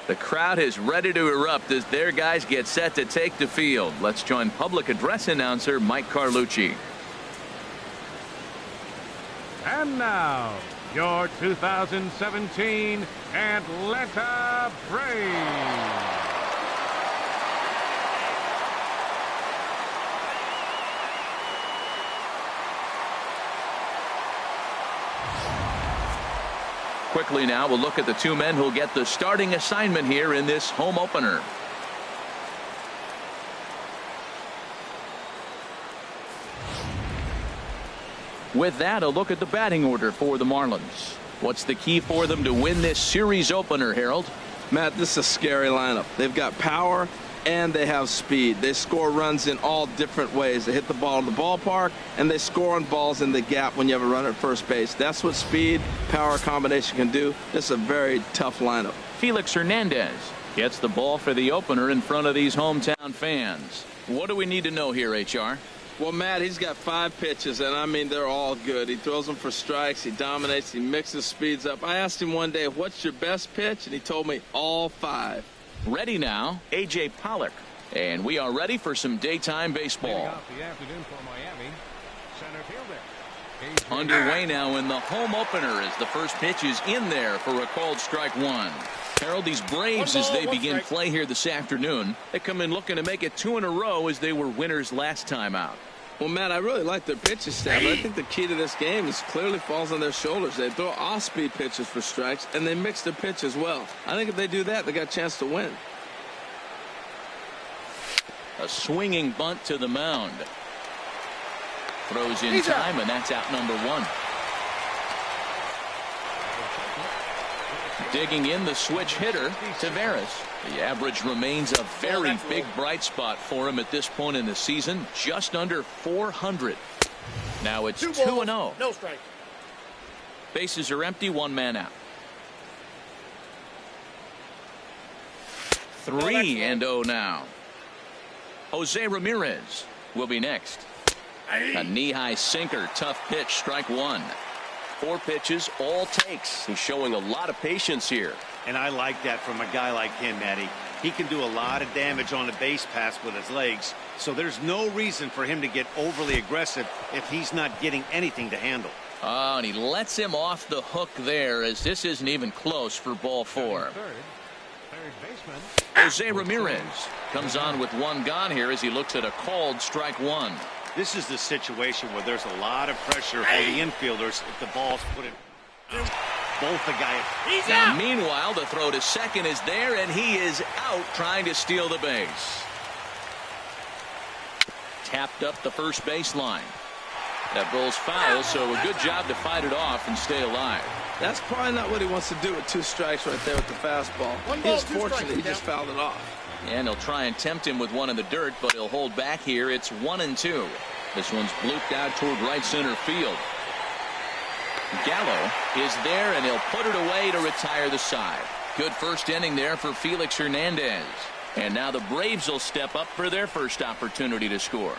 The crowd is ready to erupt as their guys get set to take the field. Let's join public address announcer Mike Carlucci. And now, your 2017 Atlanta Braves. Quickly now, we'll look at the two men who'll get the starting assignment here in this home opener. With that, a look at the batting order for the Marlins. What's the key for them to win this series opener, Harold? Matt, this is a scary lineup. They've got power and they have speed. They score runs in all different ways. They hit the ball in the ballpark and they score on balls in the gap when you have a runner at first base. That's what speed, power combination can do. This is a very tough lineup. Felix Hernandez gets the ball for the opener in front of these hometown fans. What do we need to know here, HR? Well, Matt, he's got 5 pitches, and I mean, they're all good. He throws them for strikes. He dominates. He mixes speeds up. I asked him one day, what's your best pitch? And he told me all 5. Ready now, A.J. Pollock. And we are ready for some daytime baseball. Underway now in the home opener as the first pitch is in there for a called strike one. Harold, these Braves, as they begin play here this afternoon, they come in looking to make it 2 in a row as they were winners last time out. Well, Matt, I really like their pitching staff. I think the key to this game is clearly falls on their shoulders. They throw off-speed pitches for strikes, and they mix their pitch as well. I think if they do that, they got a chance to win. A swinging bunt to the mound. Throws in time, and that's out number 1. Digging in the switch hitter, Taveras. The average remains a very big bright spot for him at this point in the season, just under 400. Now it's 2-0. No strike. Bases are empty, 1 man out. 3-0 now. Jose Ramirez will be next. A knee-high sinker, tough pitch, strike 1. 4 pitches, all takes. He's showing a lot of patience here. And I like that from a guy like him, Matty. He can do a lot of damage on the base pass with his legs, so there's no reason for him to get overly aggressive if he's not getting anything to handle. Oh, and he lets him off the hook there as this isn't even close for ball 4. Jose Ramirez comes on with 1 gone here as he looks at a called strike 1. This is the situation where there's a lot of pressure for the infielders if the ball's put in. Both the guys. Now, meanwhile, the throw to second is there, and he is out trying to steal the base. Tapped up the first baseline. That ball's foul, so a good job to fight it off and stay alive. That's probably not what he wants to do with 2 strikes right there with the fastball. He's fortunate he just fouled it off. And he'll try and tempt him with 1 in the dirt, but he'll hold back here. It's 1-2. This one's blooped out toward right center field. Gallo is there, and he'll put it away to retire the side. Good first inning there for Felix Hernandez. And now the Braves will step up for their first opportunity to score.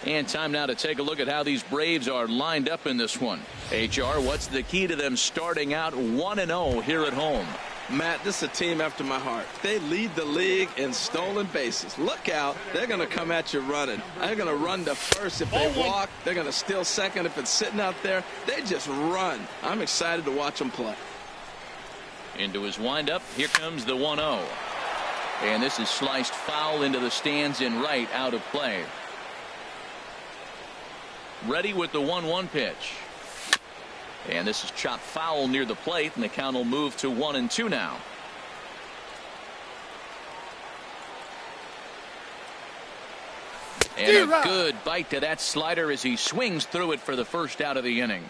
And time now to take a look at how these Braves are lined up in this one. HR, what's the key to them starting out 1-0 here at home? Matt, this is a team after my heart. They lead the league in stolen bases. Look out. They're going to come at you running. They're going to run to first if they walk. They're going to steal second if it's sitting out there. They just run. I'm excited to watch them play. Into his windup. Here comes the 1-0. And this is sliced foul into the stands in right, out of play. Ready with the 1-1 pitch. And this is chopped foul near the plate, and the count will move to 1-2 now. And a good bite to that slider as he swings through it for the first out of the inning.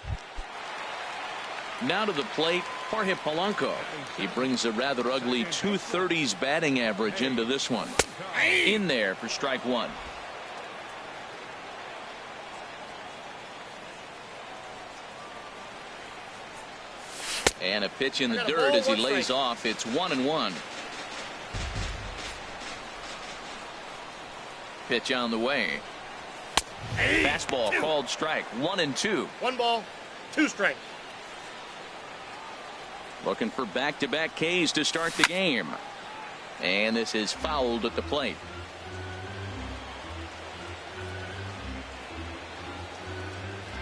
Now to the plate, Jorge Polanco. He brings a rather ugly 230s batting average into this one. In there for strike 1. And a pitch in the dirt as he lays off. It's 1-1. Pitch on the way. Fastball called strike. 1-2. 1 ball, 2 strikes. Looking for back-to-back Ks to start the game. And this is fouled at the plate.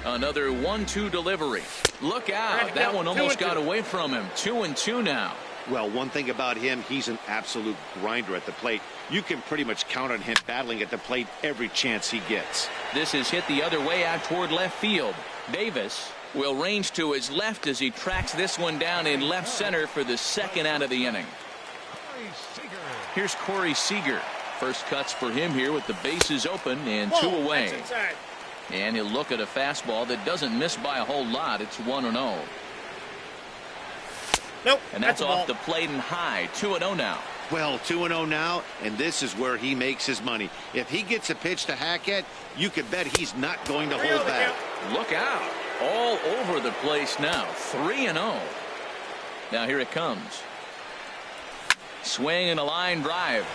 Another 1-2 delivery. Look out. That one almost got away from him. 2-2 now. Well, one thing about him, he's an absolute grinder at the plate. You can pretty much count on him battling at the plate every chance he gets. This is hit the other way out toward left field. Davis will range to his left as he tracks this one down in left center for the second out of the inning. Here's Corey Seager. First cuts for him here with the bases open and 2 away. And he'll look at a fastball that doesn't miss by a whole lot. It's 1-0. Nope. And that's off the plate and high. 2-0 now. Well, 2-0 now, and this is where he makes his money. If he gets a pitch to hack at, you can bet he's not going to hold back. Look out. All over the place now. 3-0. Now here it comes. Swing and a line drive.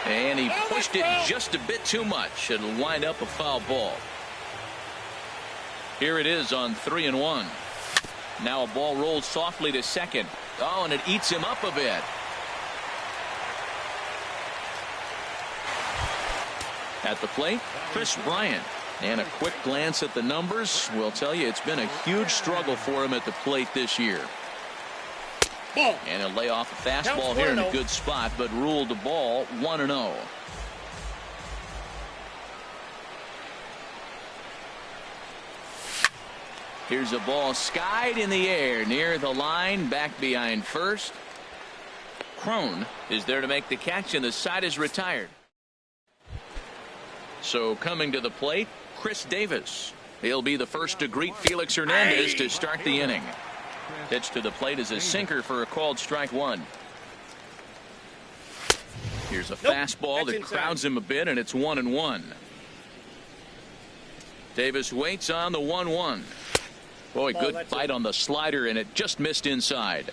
And he pushed it just a bit too much. It'll wind up a foul ball. Here it is on 3-1. Now a ball rolls softly to second. Oh, and it eats him up a bit. At the plate, Chris Bryant. And a quick glance at the numbers will tell you it's been a huge struggle for him at the plate this year. And he'll lay off a fastball here in a good spot, but ruled the ball 1-0. Here's a ball skied in the air near the line, back behind first. Crone is there to make the catch, and the side is retired. So coming to the plate, Chris Davis. He'll be the first to greet Felix Hernandez to start the inning. Pitch to the plate is a sinker for a called strike 1. Here's a fastball that crowds him a bit, and it's 1-1. Davis waits on the 1-1. Boy, good bite on the slider, and it just missed inside.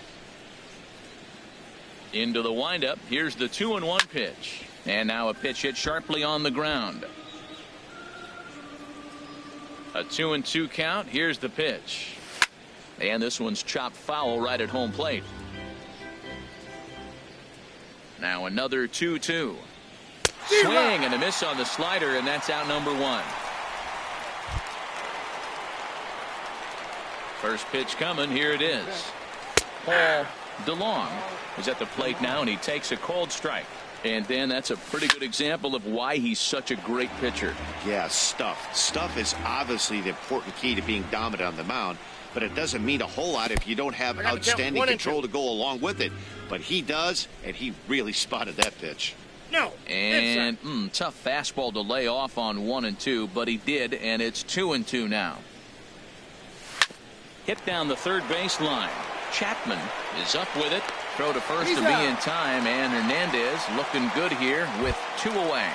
Into the windup. Here's the 2-1 pitch. And now a pitch hit sharply on the ground. A 2-2 count. Here's the pitch. And this one's chopped foul right at home plate. Now another 2-2. Swing and a miss on the slider, and that's out number 1. First pitch coming. Here it is. Paul DeLong is at the plate now, and he takes a cold strike. And then that's a pretty good example of why he's such a great pitcher. Yeah, stuff. Stuff is obviously the important key to being dominant on the mound, but it doesn't mean a whole lot if you don't have outstanding control to go along with it. But he does, and he really spotted that pitch. No. And tough fastball to lay off on 1 and 2, but he did, and it's 2 and 2 now. Hit down the third base line. Chapman is up with it. Throw to first to be in time, and Hernandez looking good here with 2 away.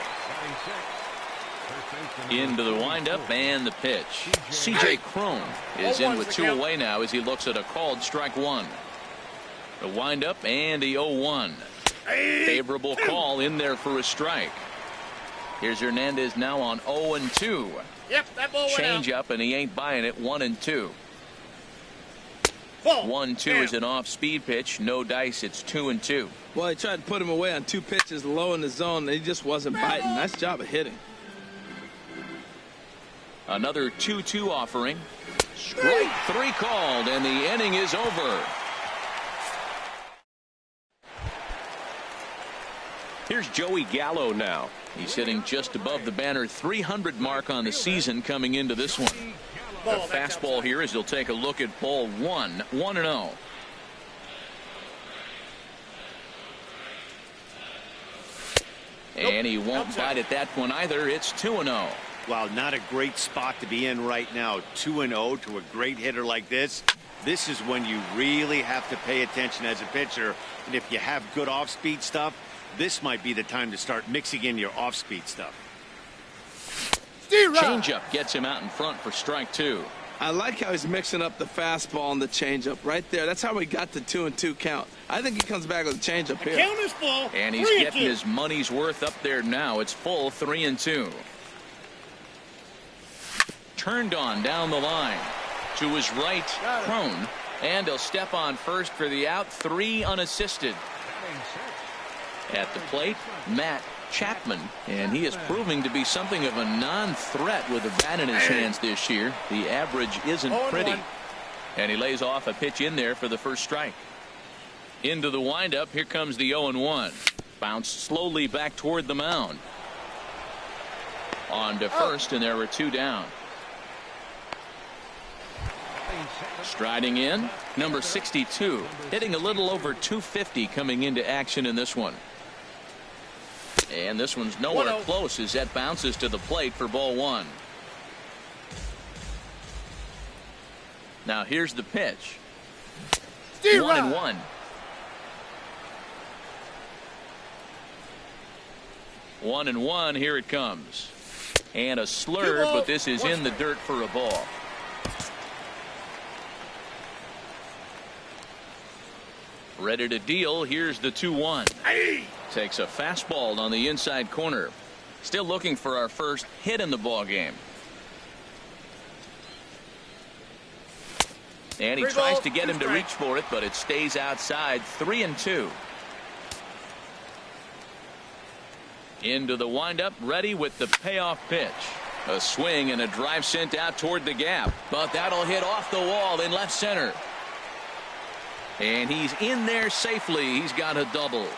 Into the windup and the pitch. C.J. Crone is in with 2 away now as he looks at a called strike 1. The windup and the 0-1. Favorable call in there for a strike. Here's Hernandez now on 0-2. Yep, that ball went out. Change up, and he ain't buying it. 1-2. 1-2 is an off-speed pitch. No dice. It's 2-2. Well, he tried to put him away on 2 pitches low in the zone, and he just wasn't biting. Nice job of hitting. Another 2-2 offering. Strike 3 called, and the inning is over. Here's Joey Gallo now. He's hitting just above the banner 300 mark on the season coming into this one. The fastball here as he'll take a look at ball 1. 1-0. And he won't bite at that one either. It's 2-0. Well, not a great spot to be in right now. 2-0 to a great hitter like this. This is when you really have to pay attention as a pitcher. And if you have good off-speed stuff, this might be the time to start mixing in your off-speed stuff. Changeup gets him out in front for strike 2. I like how he's mixing up the fastball and the changeup right there. That's how we got the 2-2 count. I think he comes back with a changeup here. Count is full. And he's getting his money's worth up there now. It's full 3-2. Turned on down the line. To his right, Crone And he'll step on first for the out. 3 unassisted. At the plate, Matt Chapman, and he is proving to be something of a non-threat with the bat in his hands this year. The average isn't pretty. And he lays off a pitch in there for the first strike. Into the windup. Here comes the 0-1. Bounced slowly back toward the mound. On to first, and there were 2 down. Striding in, number 62, hitting a little over 250 coming into action in this one. And this one's nowhere close as that bounces to the plate for ball 1. Now here's the pitch. 1-1. One and one. Here it comes. And a slurve, but this is in the dirt for a ball. Ready to deal. Here's the 2-1. Takes a fastball on the inside corner. Still looking for our first hit in the ball game. And he tries to get him to reach for it, but it stays outside. 3-2. Into the windup, ready with the payoff pitch. A swing and a drive sent out toward the gap, but that'll hit off the wall in left center. And he's in there safely. He's got a double.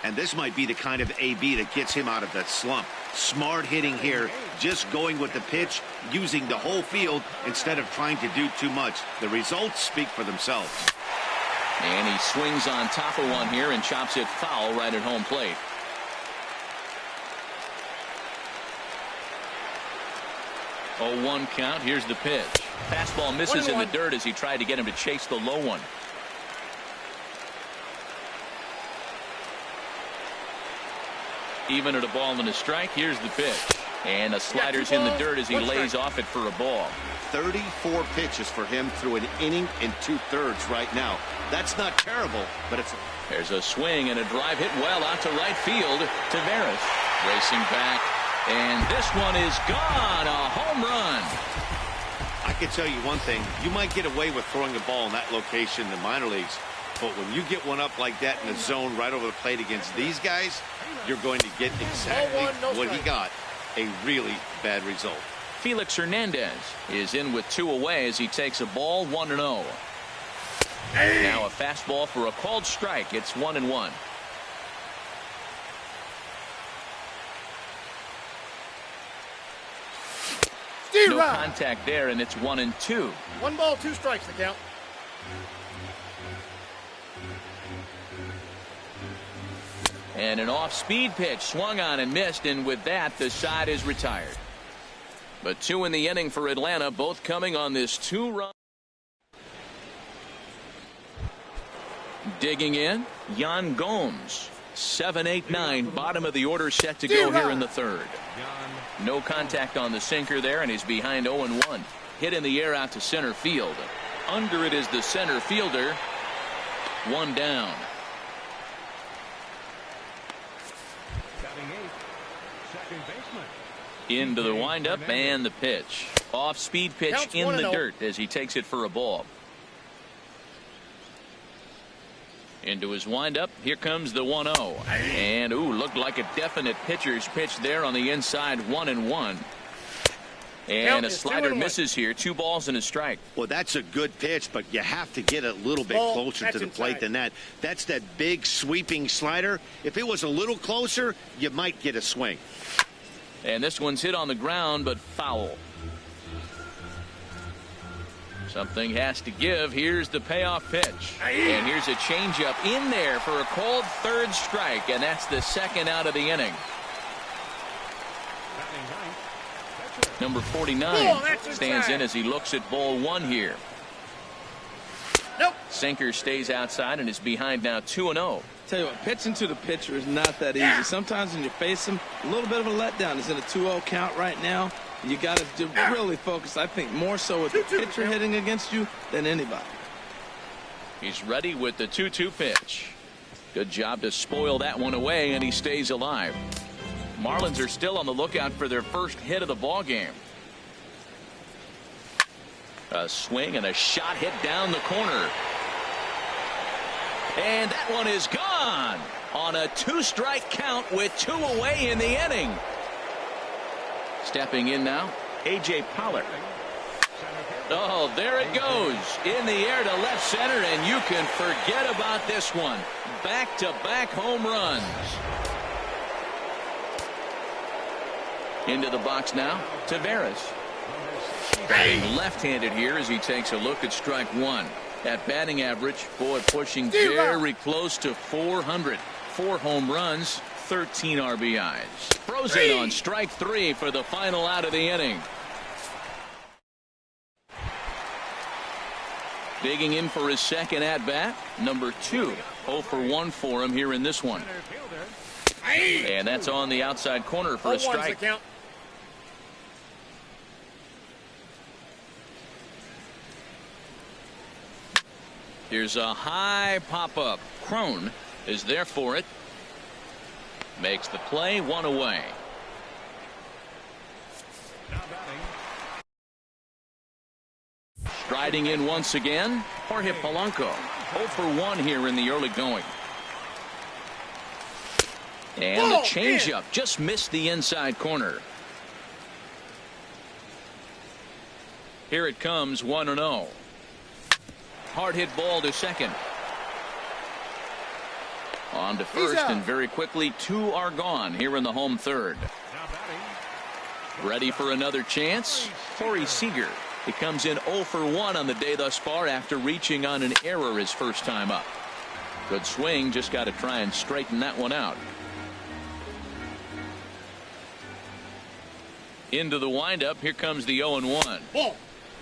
And this might be the kind of AB that gets him out of that slump. Smart hitting here, just going with the pitch, using the whole field instead of trying to do too much. The results speak for themselves. And he swings on top of one here and chops it foul right at home plate. Oh, 1 count. Here's the pitch. Fastball misses in the dirt as he tried to get him to chase the low one. Even at a ball and a strike. Here's the pitch. And a slider's in the dirt as he lays off it for a ball. 34 pitches for him through an inning and 2/3 right now. That's not terrible, but it's... There's a swing and a drive hit well out to right field. Taveras racing back. And this one is gone. A home run. I can tell you one thing. You might get away with throwing a ball in that location in the minor leagues. But when you get one up like that in the zone right over the plate against these guys, you're going to get exactly what he got. A really bad result. Felix Hernandez is in with 2 away as he takes a ball. 1-0. Now a fastball for a called strike. It's 1-1. No contact there, and it's 1-2. 1 ball, 2 strikes to count. And an off-speed pitch swung on and missed, and with that the side is retired. But 2 in the inning for Atlanta, both coming on this 2-run. Digging in, Yan Gomes. 7, 8, 9, bottom of the order, set to go here in the 3rd. No contact on the sinker there, and he's behind 0-1. Hit in the air out to center field. Under it is the center fielder. 1 down. Into the windup and the pitch. Off speed pitch in the dirt as he takes it for a ball. Into his windup. Here comes the 1-0. And looked like a definite pitcher's pitch there on the inside. 1-1. And a slider misses here. 2 balls and a strike. Well, that's a good pitch, but you have to get a little bit closer to the plate than that. That's that big sweeping slider. If it was a little closer, you might get a swing. And this one's hit on the ground, but foul. Something has to give. Here's the payoff pitch. And here's a changeup in there for a called 3rd strike. And that's the 2nd out of the inning. Number 49 stands in as he looks at ball 1 here. Sinker stays outside and is behind now 2-0. Tell you what, pitching to the pitcher is not that easy. Sometimes when you face him, a little bit of a letdown. He's in a 2-0 count right now. You got to really focus, I think, more so with the pitcher hitting against you than anybody. He's ready with the 2-2 pitch. Good job to spoil that one away, and he stays alive. Marlins are still on the lookout for their first hit of the ball game. A swing and a shot hit down the corner. And that one is gone on a 2-strike count with 2 away in the inning. Stepping in now, A.J. Pollard. Oh, there it goes in the air to left center, and you can forget about this one. Back-to-back home runs. Into the box now, Taveras. Batting left-handed here as he takes a look at strike one. That batting average, boy, pushing very close to 400. 4 home runs, 13 RBIs. Frozen on strike 3 for the final out of the inning. Digging in for his second at-bat, number 2. 0 for 1 for him here in this one. And that's on the outside corner for a strike. Here's a high pop-up. Crone is there for it. Makes the play, 1 away. Striding in once again, Jorge Polanco. 0 for 1 here in the early going. And the changeup just missed the inside corner. Here it comes, 1-0. Hard hit ball to second. On to first, and very quickly 2 are gone here in the home third. Ready for another chance? Corey Seager. He comes in 0 for 1 on the day thus far after reaching on an error his first time up. Good swing, just got to try and straighten that one out. Into the windup, here comes the 0-1.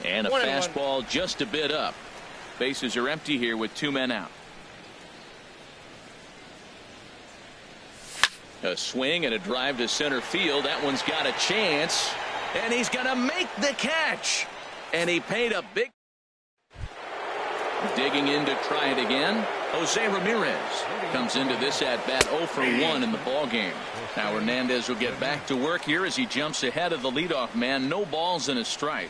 And a fastball just a bit up. Bases are empty here with 2 men out. A swing and a drive to center field. That one's got a chance. And he's going to make the catch. And he paid a big. Digging in to try it again. Jose Ramirez comes into this at bat 0 for 1 in the ball game. Now Hernandez will get back to work here as he jumps ahead of the leadoff man. No balls and a strike.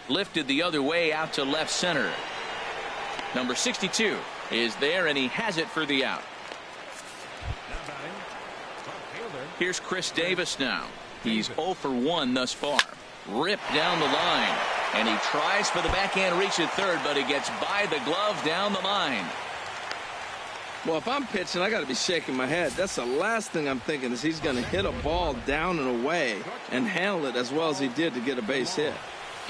Lifted the other way out to left center. Number 62 is there, and he has it for the out. Here's Chris Davis now. He's 0 for 1 thus far. Ripped down the line, and he tries for the backhand reach at third, but he gets by the glove down the line. Well, if I'm pitching, I got to be shaking my head. That's the last thing I'm thinking, is he's going to hit a ball down and away and handle it as well as he did to get a base hit.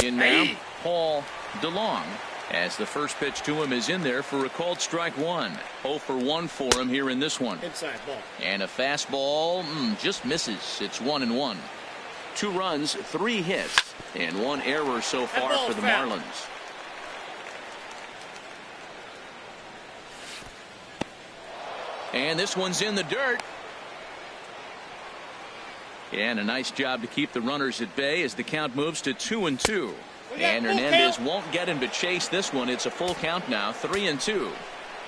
In now, Paul DeLong, as the first pitch to him is in there for a called strike 1. 0 for 1 for him here in this one. Inside ball. And a fastball just misses. It's 1-1. 2 runs, 3 hits, and 1 error so far for the Marlins. And this one's in the dirt. And a nice job to keep the runners at bay as the count moves to 2-2. And Hernandez won't get him to chase this one. It's a full count now, 3-2.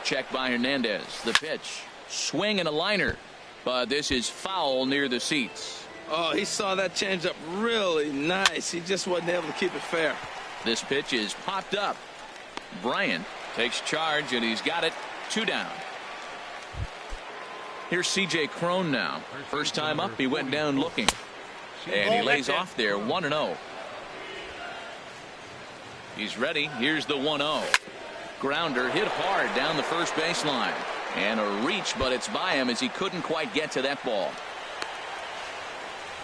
Check by Hernandez. The pitch. Swing and a liner. But this is foul near the seats. Oh, he saw that changeup really nice. He just wasn't able to keep it fair. This pitch is popped up. Bryant takes charge, and he's got it. 2 down. Here's C.J. Crone now. First time up, he went down looking. And he lays off there, 1-0. He's ready. Here's the 1-0. Grounder hit hard down the first baseline. And a reach, but it's by him as he couldn't quite get to that ball.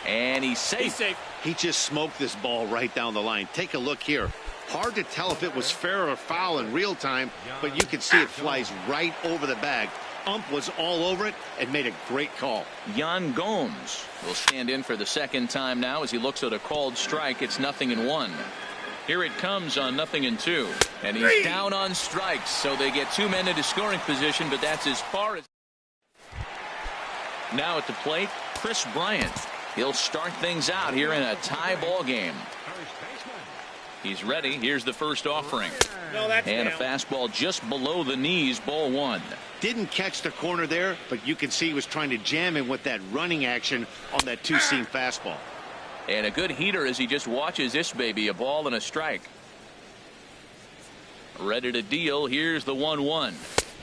And he's safe. He just smoked this ball right down the line. Take a look here. Hard to tell if it was fair or foul in real time, but you can see it flies right over the bag. Ump was all over it and made a great call. Yan Gomes will stand in for the second time now as he looks at a called strike. It's 0-1. Here it comes on 0-2. And he's down on strikes, so they get 2 men into scoring position, but that's as far as. Now at the plate, Chris Bryant. He'll start things out here in a tie ball game. He's ready. Here's the first offering. And a fastball just below the knees, ball 1. Didn't catch the corner there, but you can see he was trying to jam him with that running action on that 2-seam fastball. And a good heater as he just watches this baby, a ball and a strike. Ready to deal. Here's the 1-1.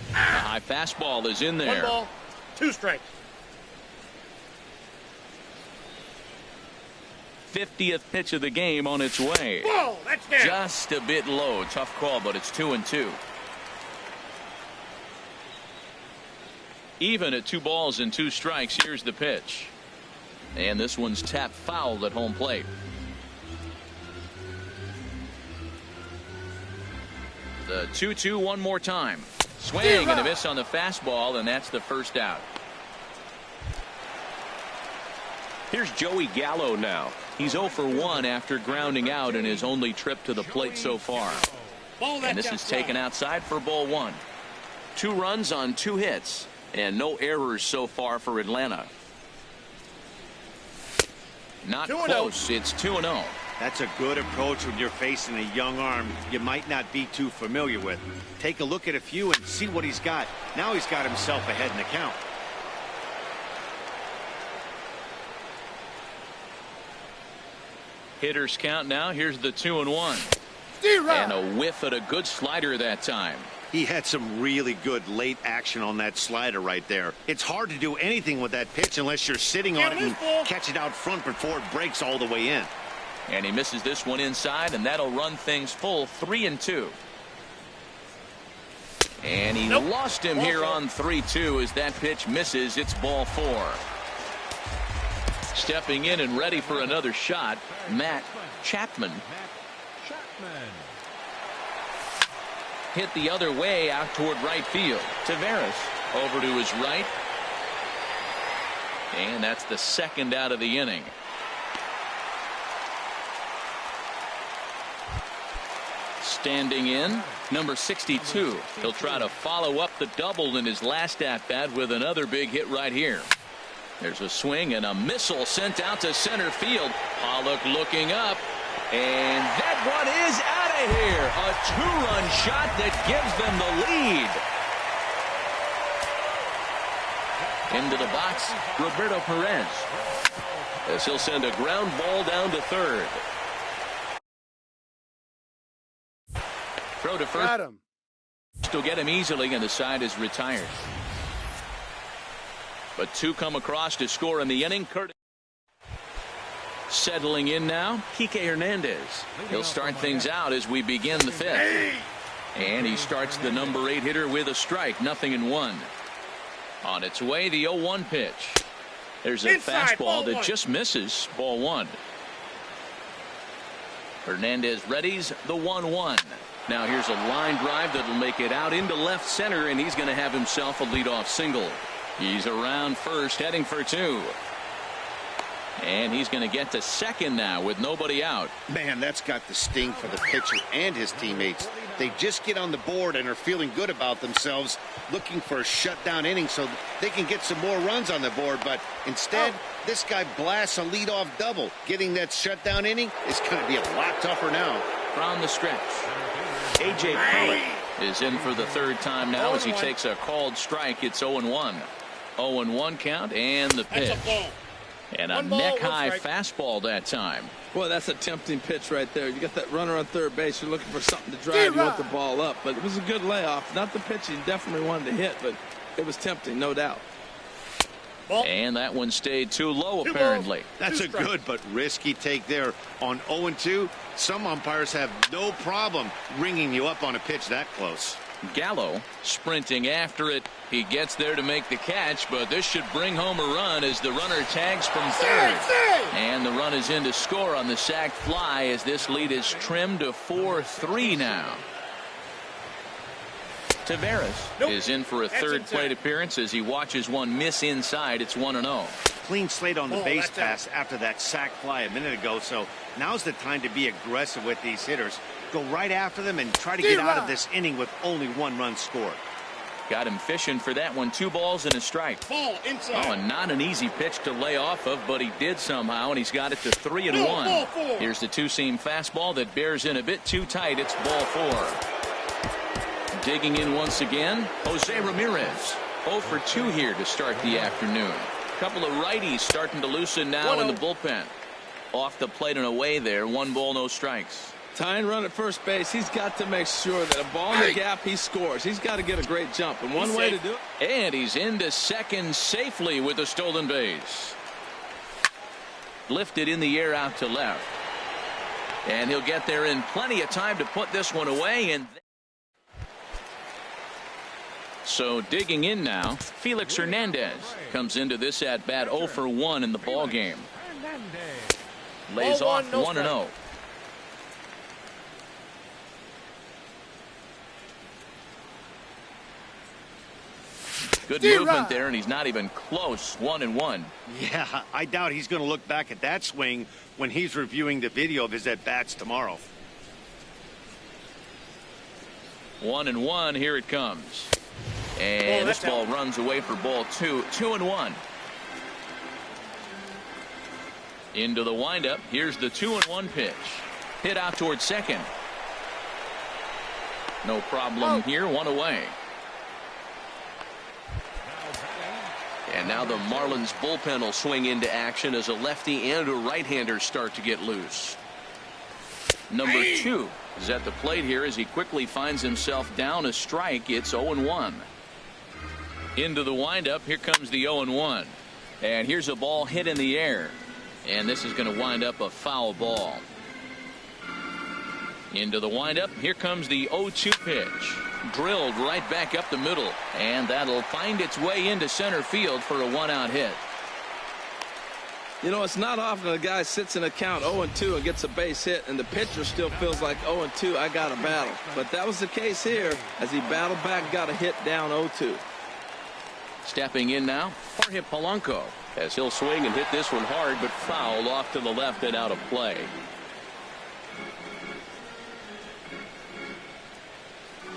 The high fastball is in there. 1 ball, 2 strikes. 50th pitch of the game on its way. Ball, that's down. Just a bit low. Tough call, but it's 2-2. Even at 2 balls and 2 strikes. Here's the pitch. And this one's tapped foul at home plate. The 2-2 one more time. Swing and a miss on the fastball, and that's the first out. Here's Joey Gallo now. He's 0 for 1 after grounding out in his only trip to the plate so far. And this is taken outside for ball 1. 2 runs on 2 hits and no errors so far for Atlanta. Not close. It's 2-0. That's a good approach when you're facing a young arm you might not be too familiar with. Take a look at a few and see what he's got. Now he's got himself ahead in the count. Hitters count now. Here's the 2-1. And a whiff at a good slider that time. He had some really good late action on that slider right there. It's hard to do anything with that pitch unless you're sitting on it and catch it out front before it breaks all the way in. And he misses this one inside, and that'll run things full 3-2. And he lost him here on 3-2 as that pitch misses. It's ball 4. Stepping in and ready for another shot, Matt Chapman. Hit the other way out toward right field. Taveras over to his right. And that's the second out of the inning. Standing in, number 62. He'll try to follow up the double in his last at-bat with another big hit right here. There's a swing and a missile sent out to center field. Pollock looking up. And that one is out of here. A 2-run shot that gives them the lead. Into the box, Roberto Perez, as he'll send a ground ball down to third. Throw to first. Got him. Still get him easily, and the side is retired. But 2 come across to score in the inning. Settling in now, Kike Hernandez. He'll start things out as we begin the 5th. And he starts the number 8 hitter with a strike. 0-1. On its way, the 0-1 pitch. There's a fastball that just misses. Ball 1. Hernandez readies the 1-1. Now here's a line drive that'll make it out into left center, and he's going to have himself a leadoff single. He's around first, heading for 2. And he's going to get to second now with nobody out. Man, that's got the sting for the pitcher and his teammates. They just get on the board and are feeling good about themselves, looking for a shutdown inning so they can get some more runs on the board. But instead, this guy blasts a leadoff double. Getting that shutdown inning is going to be a lot tougher now. From the stretch, A.J. Pollock is in for the 3rd time now as he takes a called strike. It's 0-1. 0-1 count and the pitch. And a neck-high fastball that time. Well, that's a tempting pitch right there. You got that runner on third base. You're looking for something to drive. You want the ball up. But it was a good layoff. Not the pitch he definitely wanted to hit, but it was tempting, no doubt. And that one stayed too low, apparently. That's a good but risky take there. On 0-2, some umpires have no problem ringing you up on a pitch that close. Gallo sprinting after it. He gets there to make the catch, but this should bring home a run as the runner tags from third. And the run is in to score on the sac fly as this lead is trimmed to 4-3 now. Taveras is in for a third plate appearance as he watches one miss inside. It's 1-0. Clean slate on the base pass after that sac fly a minute ago, so now's the time to be aggressive with these hitters. Go right after them and try to get out of this inning with only 1 run scored. Got him fishing for that one. 2 balls and a strike. Ball inside. Oh, and not an easy pitch to lay off of, but he did somehow, and he's got it to 3-1. Here's the 2-seam fastball that bears in a bit too tight. It's ball 4. Digging in once again, Jose Ramirez. 0 for 2 here to start the afternoon. Couple of righties starting to loosen now in the bullpen. Off the plate and away there. 1 ball, no strikes. Tying run at first base, he's got to make sure that a ball in the gap, he scores. He's got to get a great jump, and one way to do it. And he's into second safely with a stolen base. Lifted in the air out to left. And he'll get there in plenty of time to put this one away. And so digging in now, Felix Hernandez comes into this at bat 0 for 1 in the ball game. Lays off 1-0. Good movement there, and he's not even close. 1-1. Yeah, I doubt he's going to look back at that swing when he's reviewing the video of his at-bats tomorrow. 1-1. Here it comes. And this ball runs away for ball 2. 2-1. Into the windup. Here's the 2-1 pitch. Hit out towards second. No problem here. One away. And now the Marlins bullpen will swing into action as a lefty and a right-hander start to get loose. Number 2 is at the plate here as he quickly finds himself down a strike. It's 0-1. Into the windup. Here comes the 0-1. And here's a ball hit in the air. And this is going to wind up a foul ball. Into the windup. Here comes the 0-2 pitch. Drilled right back up the middle, and that'll find its way into center field for a 1-out hit. You know, it's not often a guy sits in a count 0-2 and gets a base hit, and the pitcher still feels like 0-2, I got a battle. But that was the case here as he battled back, got a hit down 0-2. Stepping in now, Jorge Polanco, as he'll swing and hit this one hard, but fouled off to the left and out of play.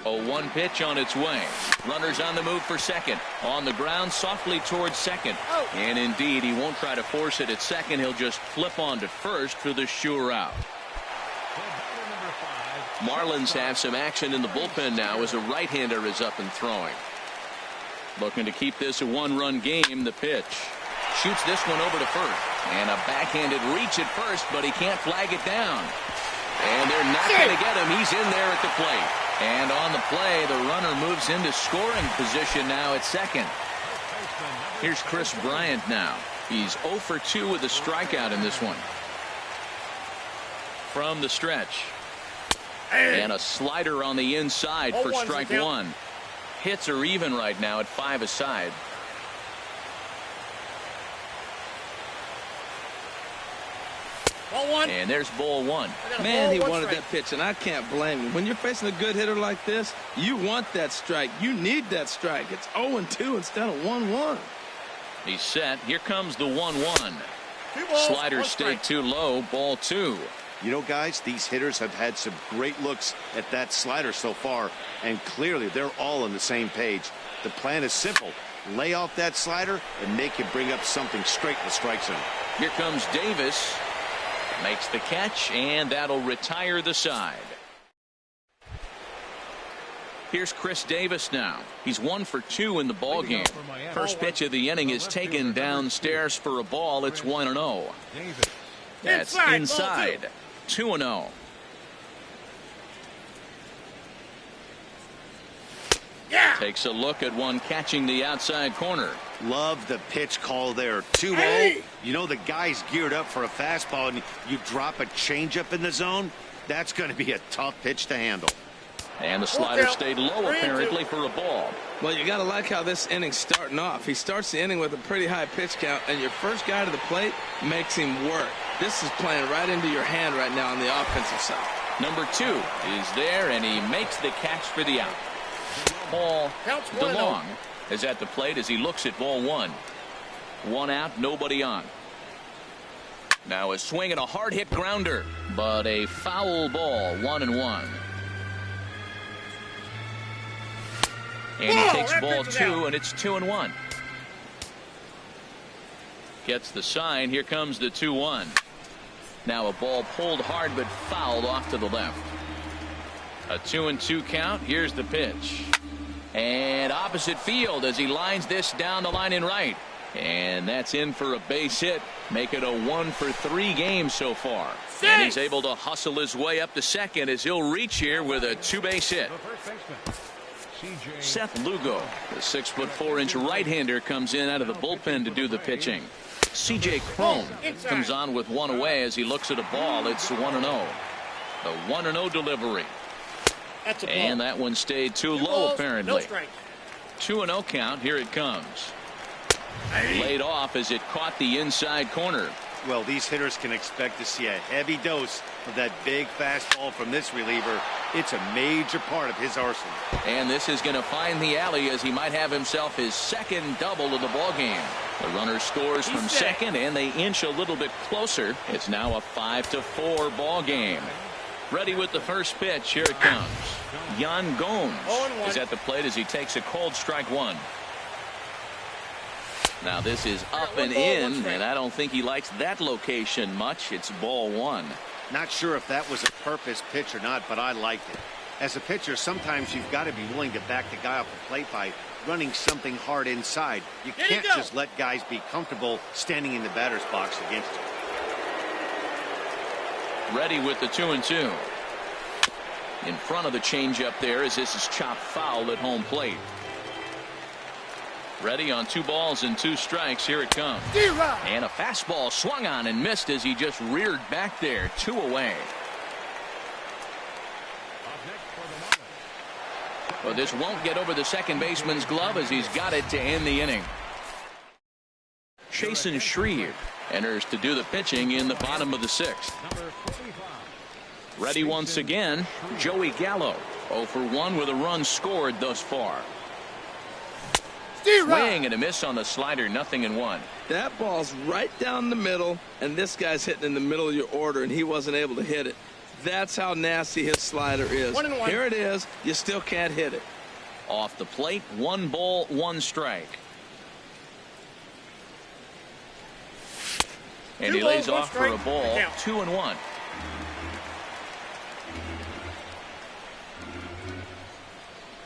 0-1 pitch on its way. Runners on the move for second. On the ground softly towards second. And indeed, he won't try to force it at second. He'll just flip on to first for the sure out. Marlins have some action in the bullpen now as a right-hander is up and throwing. Looking to keep this a one-run game. The pitch. Shoots this one over to first. And a backhanded reach at first, but he can't flag it down. And they're not going to get him. He's in there at the plate. And on the play, the runner moves into scoring position now at second. Here's Chris Bryant now. He's 0 for 2 with a strikeout in this one. From the stretch. And a slider on the inside for strike one. Hits are even right now at 5 aside. And there's ball 1. Man, he wanted that pitch, and I can't blame him. When you're facing a good hitter like this, you want that strike. You need that strike. It's 0-2 instead of 1-1. He's set. Here comes the 1-1. Slider stayed too low. Ball 2. You know, guys, these hitters have had some great looks at that slider so far, and clearly they're all on the same page. The plan is simple. Lay off that slider and make him bring up something straight in the strike zone. Here comes Davis. Makes the catch, and that'll retire the side. Here's Chris Davis now. He's 1 for 2 in the ball game. First pitch of the inning is taken downstairs for a ball. It's 1-0. That's inside. 2-0. Takes a look at one catching the outside corner. Love the pitch call there. 2-0. You know the guy's geared up for a fastball, and you drop a changeup in the zone. That's going to be a tough pitch to handle. And the slider stayed low apparently for a ball. Well, you got to like how this inning's starting off. He starts the inning with a pretty high pitch count, and your first guy to the plate makes him work. This is playing right into your hand right now on the offensive side. Number 2 is there, and he makes the catch for the out. Paul DeLong is at the plate as he looks at ball 1. 1 out, nobody on. Now a swing and a hard hit grounder, but a foul ball. 1-1. And he takes ball 2, and it's 2-1. Gets the sign. Here comes the 2-1. Now a ball pulled hard but fouled off to the left. A 2-2 count. Here's the pitch. And opposite field as he lines this down the line in right. And that's in for a base hit. Make it a 1-for-3 game so far. And he's able to hustle his way up to second as he'll reach here with a 2-base hit. Seth Lugo, the 6'4" right-hander, comes in out of the bullpen to do the pitching. C.J. Cron comes on with one away as he looks at a ball. It's 1-0. The 1-0 delivery. And that one stayed too low apparently. 2-0 count. Here it comes. Laid off as it caught the inside corner. Well, these hitters can expect to see a heavy dose of that big fastball from this reliever. It's a major part of his arsenal. And this is going to find the alley as he might have himself his second double of the ball game. The runner scores from second and they inch a little bit closer. It's now a 5-4 ball game. Ready with the first pitch. Here it comes. Yan Gomes is at the plate as he takes a cold strike one. Now this is up and in, and I don't think he likes that location much. It's ball one. Not sure if that was a purpose pitch or not, but I liked it. As a pitcher, sometimes you've got to be willing to back the guy off the plate by running something hard inside. You can't just let guys be comfortable standing in the batter's box against you. Ready with the 2-2. In front of the changeup there as this is chopped foul at home plate. Ready on 2 balls and 2 strikes. Here it comes. And a fastball swung on and missed as he just reared back there. 2 away. Well, this won't get over the second baseman's glove as he's got it to end the inning. Chasen Shreve enters to do the pitching in the bottom of the 6th. Ready once again, Joey Gallo. 0 for 1 with a run scored thus far. Swing and a miss on the slider. 0-1. That ball's right down the middle, and this guy's hitting in the middle of your order, and he wasn't able to hit it. That's how nasty his slider is. 1-1. Here it is. You still can't hit it. Off the plate, 1 ball, 1 strike. And he lays off for a ball. 2-1.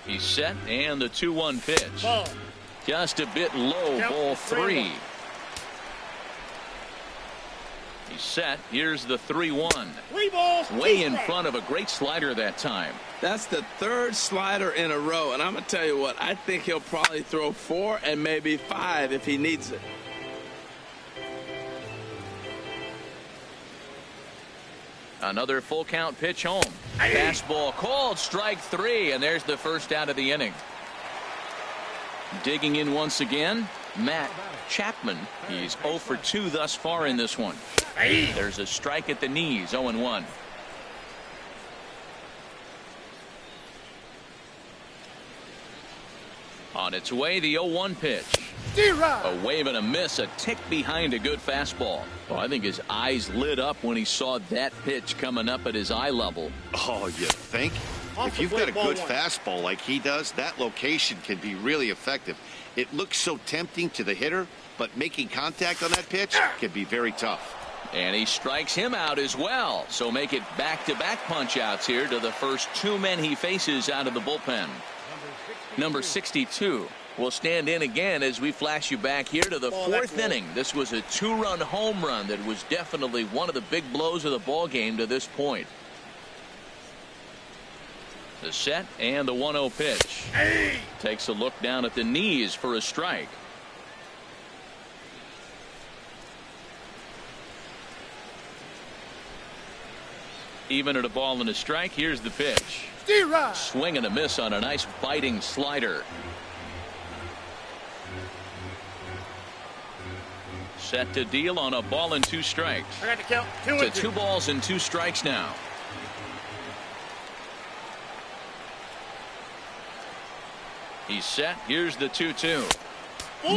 He's set, and the 2-1 pitch. Ball. Just a bit low. Ball 3. He's set. Here's the 3-1. 3 balls. Way in front of a great slider that time. That's the 3rd slider in a row, and I'm going to tell you what, I think he'll probably throw 4 and maybe 5 if he needs it. Another full count pitch home. Fastball called, strike 3, and there's the first out of the inning. Digging in once again, Matt Chapman. He's 0 for 2 thus far in this one. There's a strike at the knees. 0-1. On its way, the 0-1 pitch. A wave and a miss, a tick behind a good fastball. Well, I think his eyes lit up when he saw that pitch coming up at his eye level. Oh, you think? If you've got a good fastball like he does, that location can be really effective. It looks so tempting to the hitter, but making contact on that pitch can be very tough. And he strikes him out as well. So make it back-to-back punch-outs here to the first 2 men he faces out of the bullpen. Number 62 will stand in again as we flash you back here to the 4th inning. This was a 2-run home run that was definitely one of the big blows of the ball game to this point. The set and the 1-0 pitch. Takes a look down at the knees for a strike. Even at a ball and a strike. Here's the pitch. Swing and a miss on a nice biting slider. Set to deal on a ball and 2 strikes. I got to count. 2 to 2 balls and 2 strikes now. He's set. Here's the 2-2.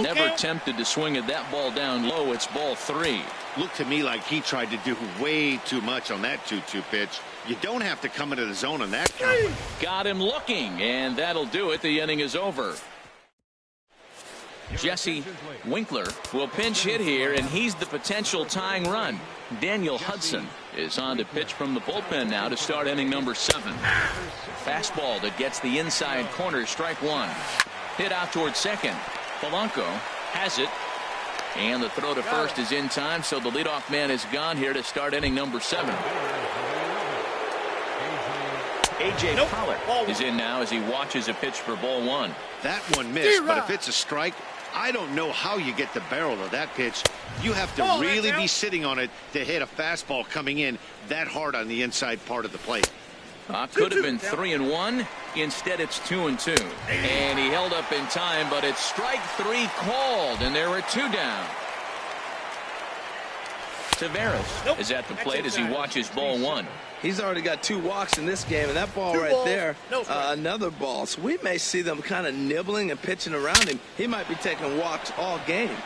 Never tempted to swing at that ball down low. It's ball 3. Looked to me like he tried to do way too much on that 2-2 pitch. You don't have to come into the zone on that count. Got him looking, and that'll do it. The inning is over. Jesse Winkler will pinch hit here, and he's the potential tying run. Daniel Hudson is on to pitch from the bullpen now to start inning number 7. Fastball that gets the inside corner. Strike 1. Hit out towards second. Polanco has it. And the throw to first is in time, so the leadoff man is gone here to start inning number 7. A.J. Pollock is in now as he watches a pitch for ball 1. That one missed, but if it's a strike, I don't know how you get the barrel of that pitch. You have to really be sitting on it to hit a fastball coming in that hard on the inside part of the plate. Could have been 3-1. Instead, it's 2-2. And he held up in time, but it's strike 3 called, and there were 2 down. Taveras is at the plate as he watches ball 1. He's already got 2 walks in this game, and that ball right there, another ball. So we may see them kind of nibbling and pitching around him. He might be taking walks all game.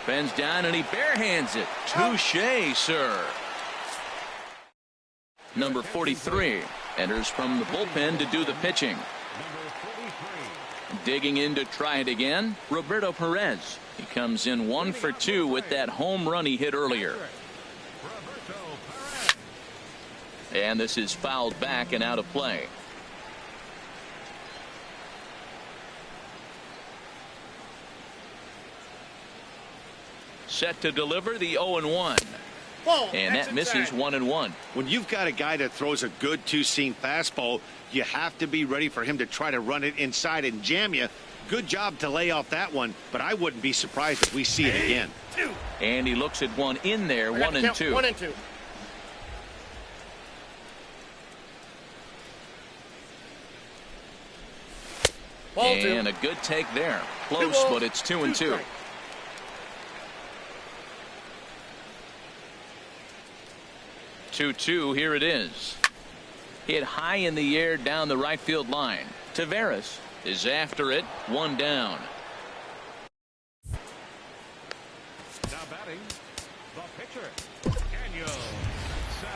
Bends down and he barehands it. Touché, sir. Number 43 enters from the bullpen to do the pitching. Digging in to try it again, Roberto Perez. He comes in 1 for 2 with that home run he hit earlier. And this is fouled back and out of play. Set to deliver the 0-1. And that misses 1-1. When you've got a guy that throws a good 2-seam fastball, you have to be ready for him to try to run it inside and jam you. Good job to lay off that one, but I wouldn't be surprised if we see it again. And he looks at one in there, 1-2. 1-2. And a good take there. Close, but it's 2-2. Here it is. Hit high in the air down the right field line. Taveras is after it. 1 down. Now batting, the pitcher, Daniel Hudson.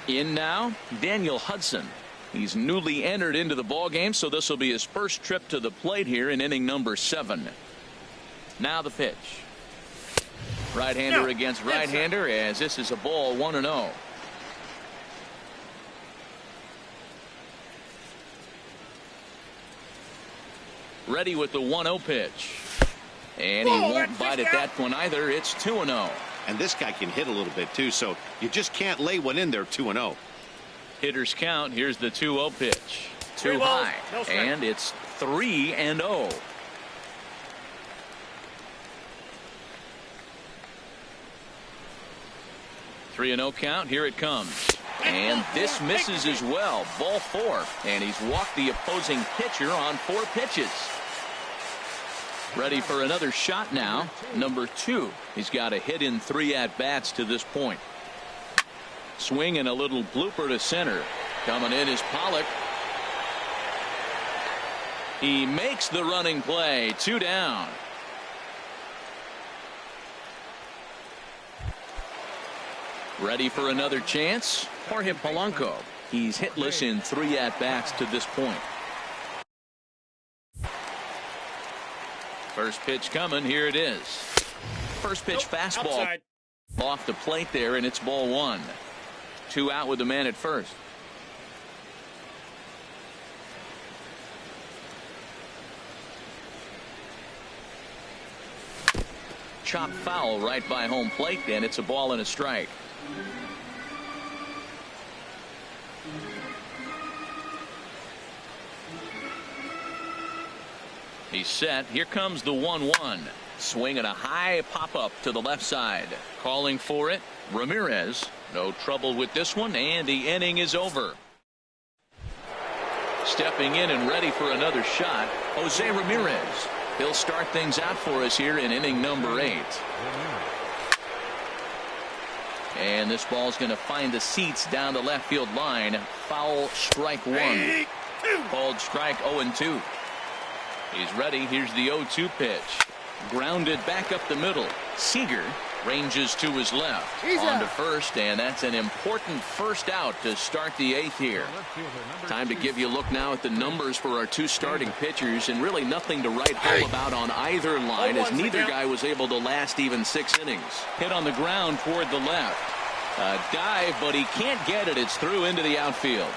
In now, Daniel Hudson. He's newly entered into the ball game, so this will be his first trip to the plate here in inning number 7. Now the pitch. Right-hander against right-hander, as this is a ball, 1-0. Ready with the 1-0 pitch. And he won't bite at that one either. It's 2-0. And this guy can hit a little bit too, so you just can't lay one in there 2-0. Hitters count. Here's the 2-0 pitch. Too high. And it's 3-0. Three and 0 count. Here it comes. And this misses as well. Ball 4. And he's walked the opposing pitcher on 4 pitches. Ready for another shot now. Number 2. He's got a hit in 3 at-bats to this point. Swing and a little blooper to center. Coming in is Pollock. He makes the running play. 2 down. Ready for another chance. Jorge Polanco. He's hitless in 3 at-bats to this point. First pitch coming. Here it is. First pitch fastball. Outside. Off the plate there, and it's ball 1. 2 out with the man at first. Chopped foul right by home plate, and it's a ball and a strike. He's set. Here comes the 1-1. Swing and a high pop-up to the left side. Calling for it, Ramirez. No trouble with this one, and the inning is over. Stepping in and ready for another shot, Jose Ramirez. He'll start things out for us here in inning number 8. And this ball's going to find the seats down the left field line. Foul, strike 1. Called strike 0-2. He's ready. Here's the 0-2 pitch. Grounded back up the middle. Seager ranges to his left. On to first, and that's an important first out to start the 8th here. Time to give you a look now at the numbers for our 2 starting pitchers, and really nothing to write home about on either line, as neither guy was able to last even 6 innings. Hit on the ground toward the left. A dive, but he can't get it. It's through into the outfield.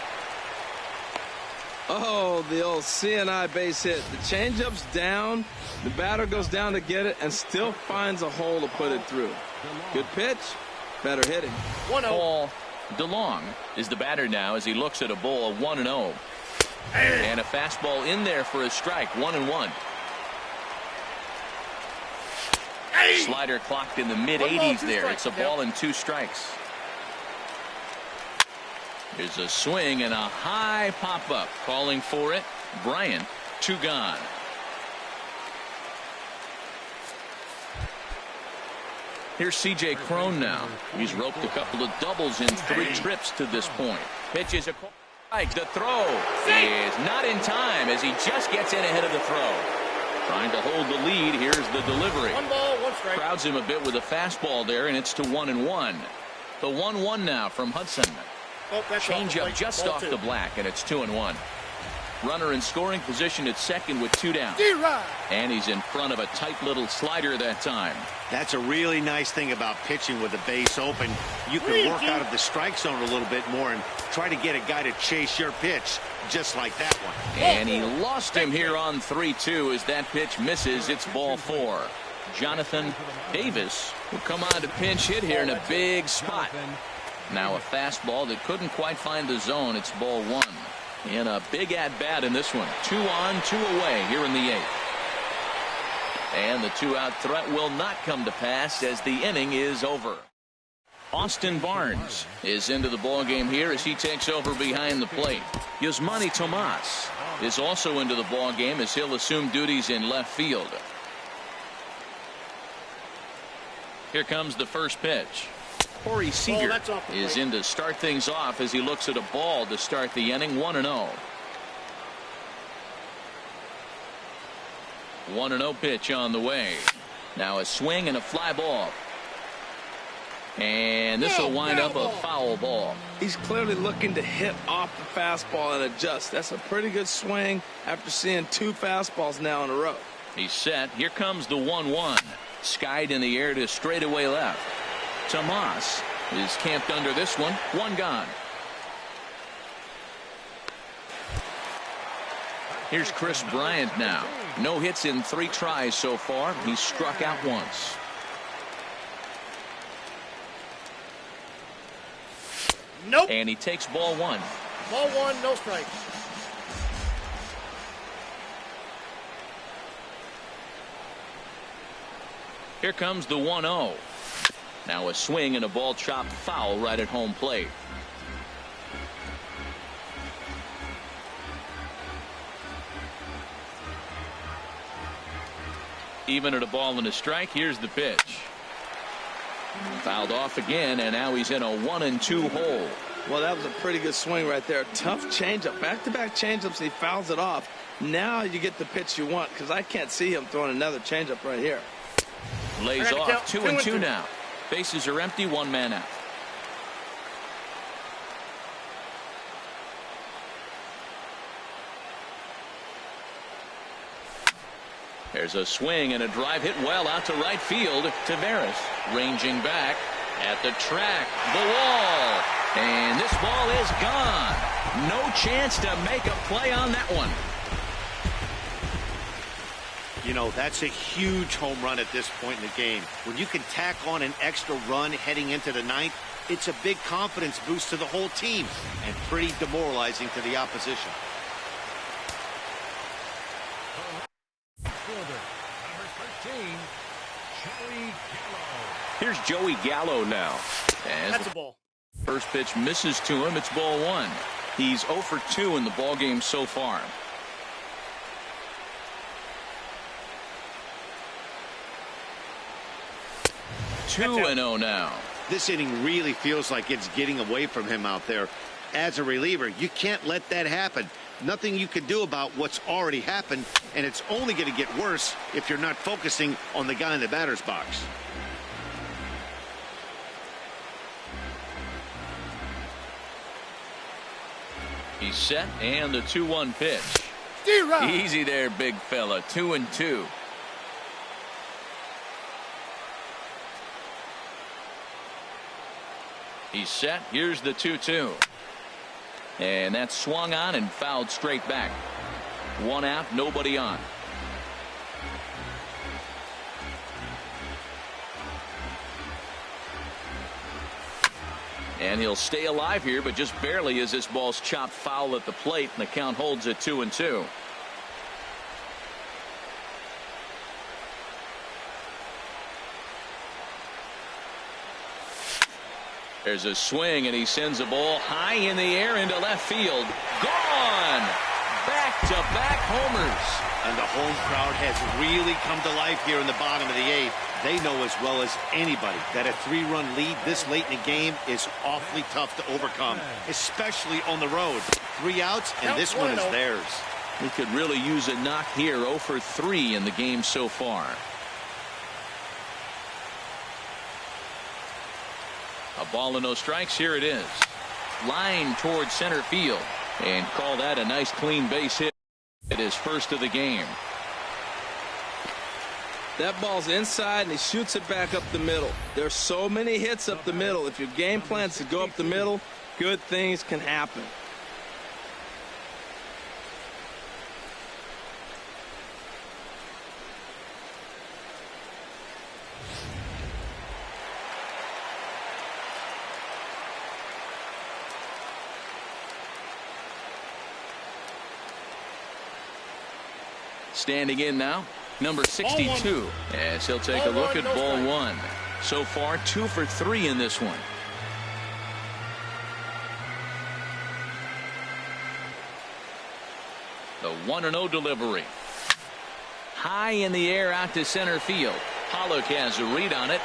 Oh, the old CNI base hit. The changeup's down. The batter goes down to get it and still finds a hole to put it through. Good pitch. Better hitting. 1-0. Paul DeLong is the batter now as he looks at a ball of 1-0. And a fastball in there for a strike. 1-1. Slider clocked in the mid-80s there. It's a ball and 2 strikes. Here's a swing and a high pop-up. Calling for it. Bryant, 2 gone. Here's C.J. Cron now. He's roped a couple of doubles in 3 trips to this point. Pitches a strike. The throw is not in time as he just gets in ahead of the throw. Trying to hold the lead. Here's the delivery. 1 ball, 1 strike. Crowds him a bit with a fastball there, and it's to 1-1. The 1-1 now from Hudson. Change up just off the black, and it's 2-1. Runner in scoring position at second with 2 down. And he's in front of a tight little slider that time. That's a really nice thing about pitching with the base open. You can work out of the strike zone a little bit more and try to get a guy to chase your pitch just like that one. And he lost him here on 3-2 as that pitch misses. It's ball 4. Jonathan Davis will come on to pinch hit here in a big spot. Now a fastball that couldn't quite find the zone. It's ball 1. And a big at-bat in this one. 2 on, 2 away here in the 8th. And the 2-out threat will not come to pass as the inning is over. Austin Barnes is into the ballgame here as he takes over behind the plate. Yasmani Tomas is also into the ballgame as he'll assume duties in left field. Here comes the first pitch. Corey Seager is in to start things off as he looks at a ball to start the inning. 1-0. 1-0 pitch on the way. Now a swing and a fly ball. And this will wind up a foul ball. He's clearly looking to hit off the fastball and adjust. That's a pretty good swing after seeing 2 fastballs now in a row. He's set. Here comes the 1-1. Skied in the air to straightaway left. Tomas is camped under this one. 1 gone. Here's Chris Bryant now. No hits in 3 tries so far. He's struck out once. Nope. And he takes ball 1. Ball 1, no strikes. Here comes the 1-0. Now a swing and a ball chopped foul right at home plate. Even at a ball and a strike. Here's the pitch. Fouled off again, and now he's in a 1-2 hole. Well, that was a pretty good swing right there. Tough changeup. Back-to-back changeups. He fouls it off. Now you get the pitch you want because I can't see him throwing another changeup right here. Lays off. 2-2 now. Bases are empty. 1 man out. There's a swing and a drive hit well out to right field. Taveras ranging back at the track. The wall. And this ball is gone. No chance to make a play on that one. You know, that's a huge home run at this point in the game. When you can tack on an extra run heading into the 9th, it's a big confidence boost to the whole team and pretty demoralizing to the opposition. Here's Joey Gallo now. As That's a ball. First pitch misses to him. It's ball 1. He's 0 for 2 in the ball game so far. Two and 0 now. This inning really feels like it's getting away from him out there. As a reliever, you can't let that happen. Nothing you can do about what's already happened, and it's only going to get worse if you're not focusing on the guy in the batter's box. He's set, and the 2-1 pitch. Easy there, big fella. 2-2. He's set. Here's the 2-2. And that's swung on and fouled straight back. 1 out, nobody on. And he'll stay alive here, but just barely as this ball's chopped foul at the plate, and the count holds at 2-2. There's a swing, and he sends a ball high in the air into left field. Gone! Back-to-back homers. And the home crowd has really come to life here in the bottom of the 8th. They know as well as anybody that a 3-run lead this late in the game is awfully tough to overcome, especially on the road. 3 outs, and this one is theirs. He could really use a knock here. 0 for 3 in the game so far. A ball and no strikes. Here it is. Line towards center field. And call that a nice clean base hit. It is first of the game. That ball's inside, and he shoots it back up the middle. There's so many hits up the middle. If your game plan's to go up the middle, good things can happen. Standing in now, number 62, as he'll take a look at ball 1. So far, 2 for 3 in this one. The 1-0 delivery. High in the air out to center field. Pollock has a read on it.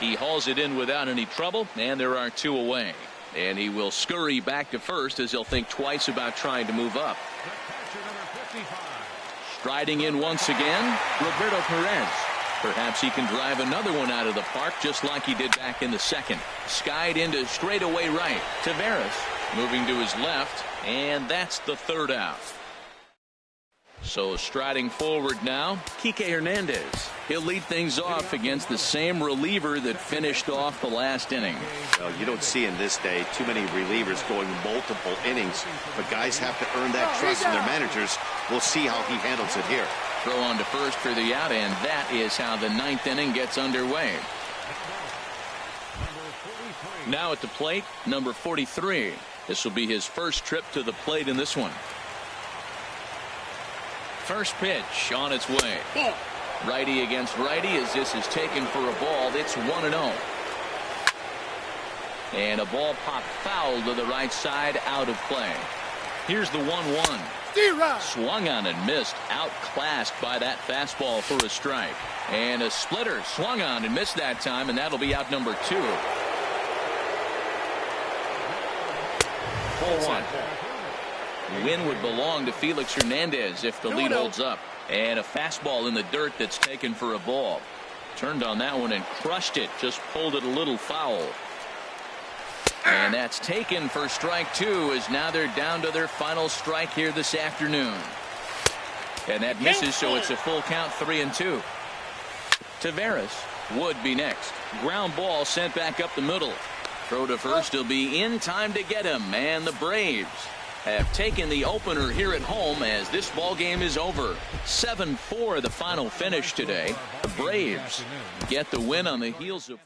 He hauls it in without any trouble, and there are 2 away. And he will scurry back to first as he'll think twice about trying to move up. Striding in once again, Roberto Perez. Perhaps he can drive another one out of the park just like he did back in the second. Skied into straightaway right. Taveras moving to his left, and that's the 3rd out. So striding forward now, Kike Hernandez. He'll lead things off against the same reliever that finished off the last inning. Well, you don't see in this day too many relievers going multiple innings, but guys have to earn that trust in their managers. We'll see how he handles it here. Throw on to first for the out, and that is how the 9th inning gets underway. Now at the plate, number 43. This will be his first trip to the plate in this one. First pitch on its way. Righty against righty as this is taken for a ball. It's 1-0. And a ball popped foul to the right side, out of play. Here's the 1-1. Swung on and missed. Outclassed by that fastball for a strike. And a splitter swung on and missed that time, and that'll be out number 2. 4-1. Win would belong to Felix Hernandez if the lead holds up. And a fastball in the dirt that's taken for a ball. Turned on that one and crushed it. Just pulled it a little foul. And that's taken for strike 2, as now they're down to their final strike here this afternoon. And that misses, so it's a full count, 3-2. Taveras would be next. Ground ball sent back up the middle. Throw to first will be in time to get him. And the Braves have taken the opener here at home as this ball game is over. 7-4 the final finish today. The Braves get the win on the heels of